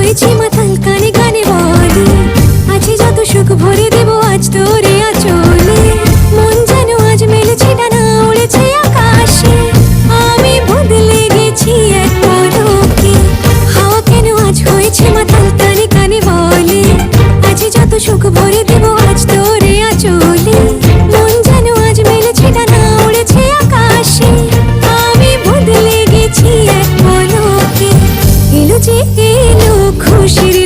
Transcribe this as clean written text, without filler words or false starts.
হয়েছি মাতাল, কানে কানে বলে আছে যত সুখ ভরে দেব আজ তোরে আঁচলে। মন যেন আজ মেলেছে ডানা, উড়েছে আকাশে। আমি বদলে গেছি এক পলকে। হাওয়া কেন আজ হয়েছে মাতাল, কানে কানে বলে আছে যত সুখ ভরে দেব আজ তোরে আঁচলে। মন যেন আজ মেলেছে ডানা, উড়েছে আকাশে। আমি বদলে গেছি এক পলকে। এলো যে এলো খুশির